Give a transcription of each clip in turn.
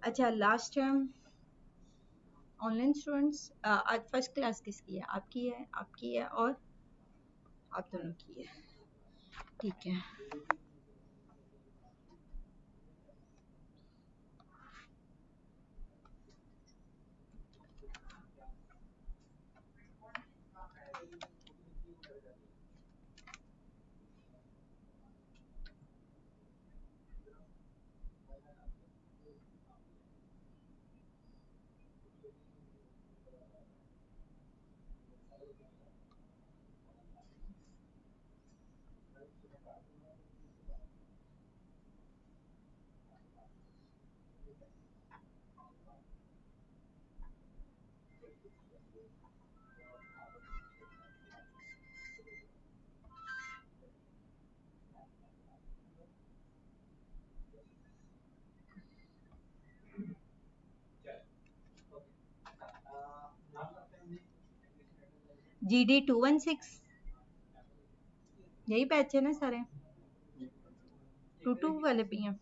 अच्छा, last time online students आज first class किसकी है? आपकी है और आप दोनों की है। ठीक है। GD 216 यही बैच है ना सारे? 22 वाले भी हैं?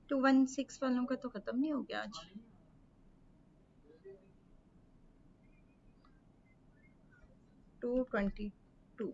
216 वालों का तो खत्म नहीं हो गया आज। 222।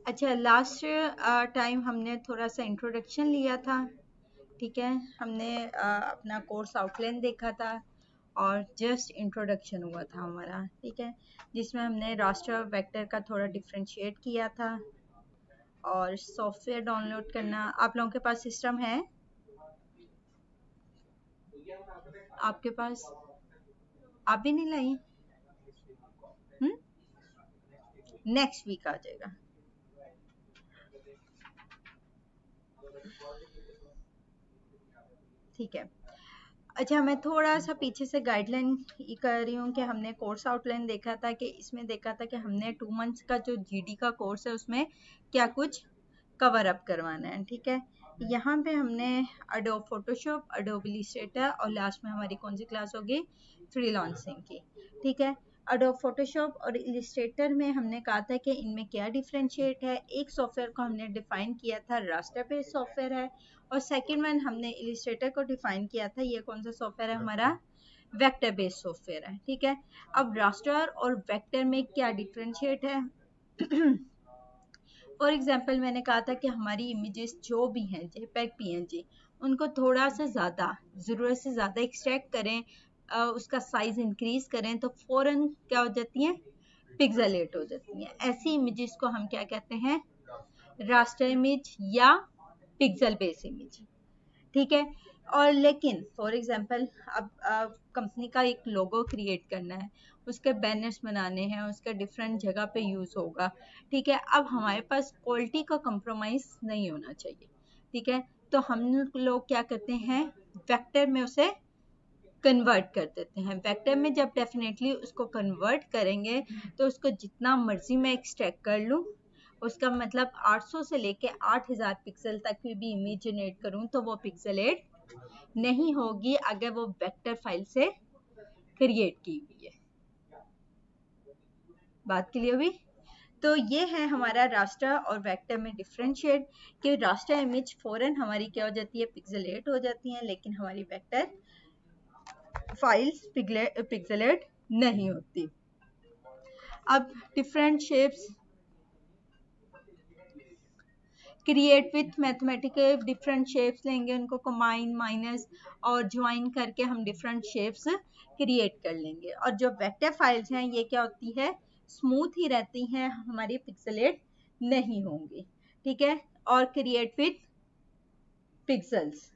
अच्छा, लास्ट टाइम हमने थोड़ा सा इंट्रोडक्शन लिया था। ठीक है, हमने अपना कोर्स आउटलाइन देखा था और जस्ट इंट्रोडक्शन हुआ था हमारा। ठीक है, जिसमें हमने रास्टर वेक्टर का थोड़ा डिफ्रेंशिएट किया था और सॉफ्टवेयर डाउनलोड करना। आप लोगों के पास सिस्टम है? आपके पास? आप भी नहीं लाई? नेक्स्ट वीक आ जाएगा। ठीक है। अच्छा, मैं थोड़ा सा पीछे से गाइडलाइन कर रही हूँ कि हमने कोर्स आउटलाइन देखा था कि इसमें देखा था कि हमने 2 मंथ्स का जो GD का कोर्स है उसमें क्या कुछ कवर अप करवाना है। ठीक है, यहाँ पे हमने अडोब फोटोशॉप, अडोब इलस्ट्रेटर और लास्ट में हमारी कौन सी क्लास होगी? फ्रीलांसिंग की। ठीक है, अडोब फोटोशॉप और इलस्ट्रेटर में हमने कहा था कि इनमें क्या डिफरेंशिएट है। एक सॉफ्टवेयर को हमने डिफाइन किया था, रास्टर बेस्ड सॉफ्टवेयर है, और सेकंड वन हमने इलस्ट्रेटर को डिफाइन किया था, ये कौन सा सॉफ्टवेयर है हमारा? वेक्टर बेस्ड सॉफ्टवेयर है। ठीक है, अब रास्टर और वेक्टर में क्या डिफरेंशिएट है? फॉर एग्जाम्पल मैंने कहा था कि हमारी इमेजेस जो भी हैं, जेपीईजी, पीएनजी, उनको थोड़ा सा ज़्यादा, ज़रूरत से ज़्यादा एक्सट्रैक्ट करें, उसका साइज इंक्रीज करें तो फौरन क्या हो जाती हैं? पिक्सेलेट हो जाती हैं। ऐसी इमेजेस को हम क्या कहते हैं? रास्टर इमेज या पिक्सल बेस इमेज। ठीक है, और लेकिन फॉर एग्जांपल अब कंपनी का एक लोगो क्रिएट करना है, उसके बैनर्स बनाने हैं, उसका डिफरेंट जगह पे यूज होगा। ठीक है, अब हमारे पास क्वालिटी का कंप्रोमाइज नहीं होना चाहिए। ठीक है, तो हम लोग क्या करते हैं? वेक्टर में उसे कन्वर्ट कर देते हैं। वेक्टर में जब डेफिनेटली उसको कन्वर्ट करेंगे तो उसको जितना मर्जी मैं एक्सट्रैक्ट कर लूँ, उसका मतलब 800 से लेके 8000 पिक्सल तक की भी इमेज जनरेट करूँ तो वो पिक्सेलेट नहीं होगी अगर वो वेक्टर फाइल से क्रिएट की हुई है। बात क्लियर हुई? तो ये है हमारा रास्टर और वेक्टर में डिफरेंशिएट, कि रास्टर इमेज फौरन हमारी क्या हो जाती है? पिक्सेलेट हो जाती है, लेकिन हमारी वेक्टर फाइल्स पिक्सेलेट नहीं होती। अब different shapes, create with mathematical different shapes लेंगे, उनको कंबाइन माइनस और ज्वाइन करके हम डिफरेंट शेप्स क्रिएट कर लेंगे। और जो वेक्टर फाइल्स हैं ये क्या होती है, स्मूथ ही रहती हैं, हमारी पिक्सेलेट नहीं होंगी, ठीक है। और क्रिएट विथ पिक्सल्स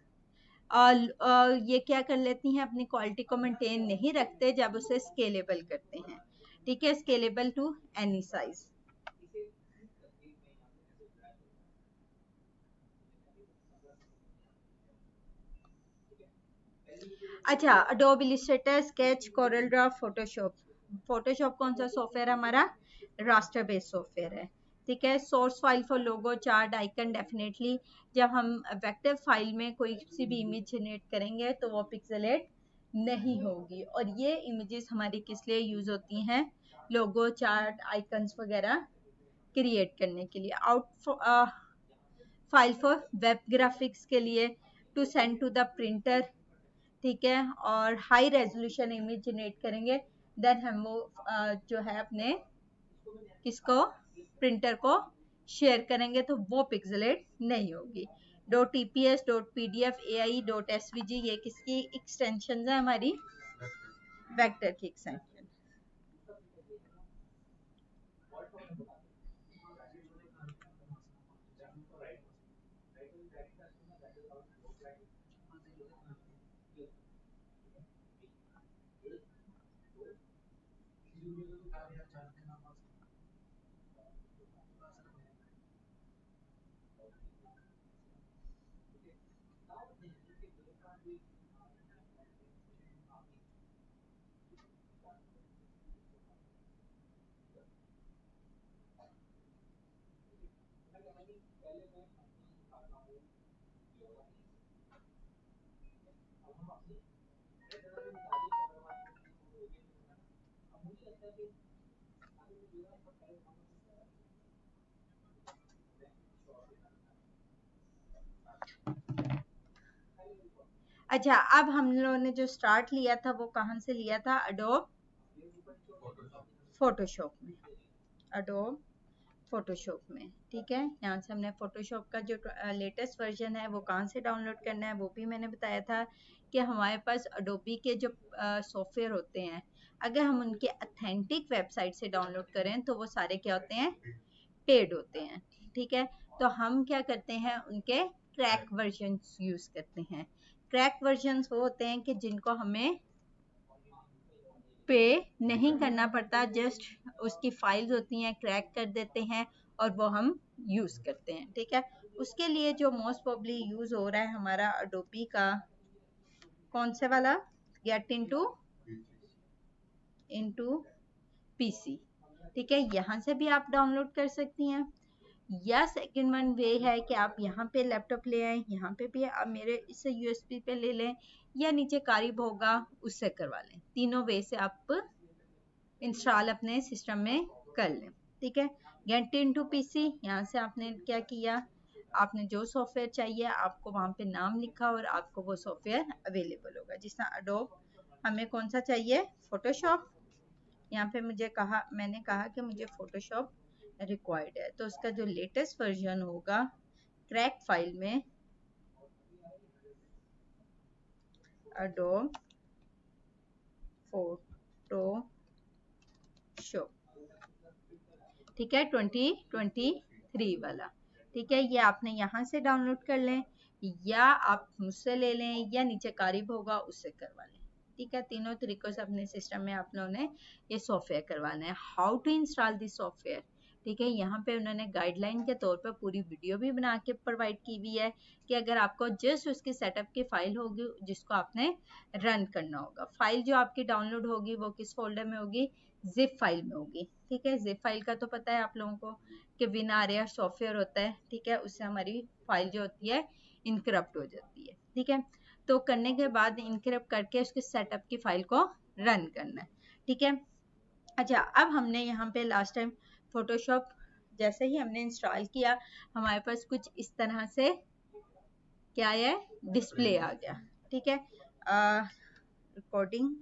ये क्या कर लेती हैं, अपनी क्वालिटी को मेंटेन नहीं रखते जब उसे स्केलेबल करते हैं, ठीक है, स्केलेबल टू एनी साइज। अच्छा, Adobe Illustrator, sketch, Corel Draw, Photoshop. Photoshop कौन सा सॉफ्टवेयर है हमारा, रास्टर बेस्ड सॉफ्टवेयर है, ठीक है। Source file for logo, chart, icon, definitely जब हम वेक्टर फाइल में कोई सी भी इमेज जनरेट करेंगे तो वो पिक्सेलेट नहीं होगी। और ये इमेजेस हमारी किस लिए यूज होती हैं, लोगो, चार्ट, आइकन्स वगैरह क्रिएट करने के लिए। Out file for web graphics के लिए, to send to the printer, ठीक है। और हाई रेजोल्यूशन इमेज जनरेट करेंगे, देन हम वो जो है अपने किसको, प्रिंटर को शेयर करेंगे तो वो पिक्सेलेट नहीं होगी। Dot TPS, dot PDF, AI, dot SVG, ये किसकी एक्सटेंशन है, हमारी वेक्टर की एक्सटेंशन। अच्छा, अब हम लोगों ने जो स्टार्ट लिया था वो कहाँ से लिया था, अडोब फोटोशॉप में, अडोब फोटोशॉप में, ठीक है। यहाँ से हमने फोटोशॉप का जो लेटेस्ट वर्जन है वो कहाँ से डाउनलोड करना है वो भी मैंने बताया था, कि हमारे पास अडोबी के जो सॉफ्टवेयर होते हैं, अगर हम उनके अथेंटिक वेबसाइट से डाउनलोड करें तो वो सारे क्या होते हैं, पेड होते हैं, ठीक है। तो हम क्या करते हैं, उनके क्रैक वर्जन यूज करते हैं। क्रैक वर्जन वो होते हैं कि जिनको हमें पे नहीं करना पड़ता, जस्ट उसकी फाइल्स होती हैं, क्रैक कर देते हैं और वो हम यूज करते हैं, ठीक है। उसके लिए जो मोस्ट प्रोबेबली यूज हो रहा है हमारा अडोबी का कौन से वाला, गेट इनटू इनटू पीसी, ठीक है, यहाँ से भी आप डाउनलोड कर सकती हैं। या सेकंड वन वे है कि आप यहाँ पे लैपटॉप ले आए, यहाँ पे भी आप मेरे इससे यूएसबी पे ले लें, या नीचे कारिब होगा उससे करवा लें, तीनों वे से आप इंस्टॉल अपने सिस्टम में कर लें, ठीक है। गेट इनटू पीसी, यहाँ से आपने क्या किया, आपने जो सॉफ्टवेयर चाहिए आपको वहाँ पे नाम लिखा और आपको वो सॉफ्टवेयर अवेलेबल होगा। जिस तरह अडोब, हमें कौन सा चाहिए, फोटोशॉप, यहाँ पे मुझे कहा, मैंने कहा कि मुझे फोटोशॉप रिक्वायर्ड है, तो उसका जो लेटेस्ट वर्जन होगा क्रैक फाइल में, अडोब फोटोशॉप, ठीक है, 2023 वाला, ठीक है। ये आपने यहाँ से डाउनलोड कर लें, या आप मुझसे ले लें, या नीचे कारिब होगा उससे करवा लें, ठीक है। तीनों तरीकों से अपने सिस्टम में आप लोगों ने ये सॉफ्टवेयर करवाना है। How to install this software, ठीक है, यहाँ पे उन्होंने गाइडलाइन के तौर पर पूरी वीडियो भी बना के प्रोवाइड की हुई है, कि अगर आपको जस्ट उसकी सेटअप की फाइल होगी जिसको आपने रन करना होगा, फाइल जो आपकी डाउनलोड होगी वो किस फोल्डर में होगी, जिप फाइल में होगी, ठीक है। जिप फाइल का तो पता है आप लोगों को कि विनारिया सॉफ्टवेयर होता है, ठीक है, उससे हमारी फाइल जो होती है इनकरप्ट हो जाती है, ठीक है। तो करने के बाद इनकरप्ट करके उसके सेटअप की फाइल को रन करना है, ठीक है। अच्छा, अब हमने यहाँ पे लास्ट टाइम फोटोशॉप जैसे ही हमने इंस्टॉल किया, हमारे पास कुछ इस तरह से क्या है, डिस्प्ले आ गया, ठीक है। रिकॉर्डिंग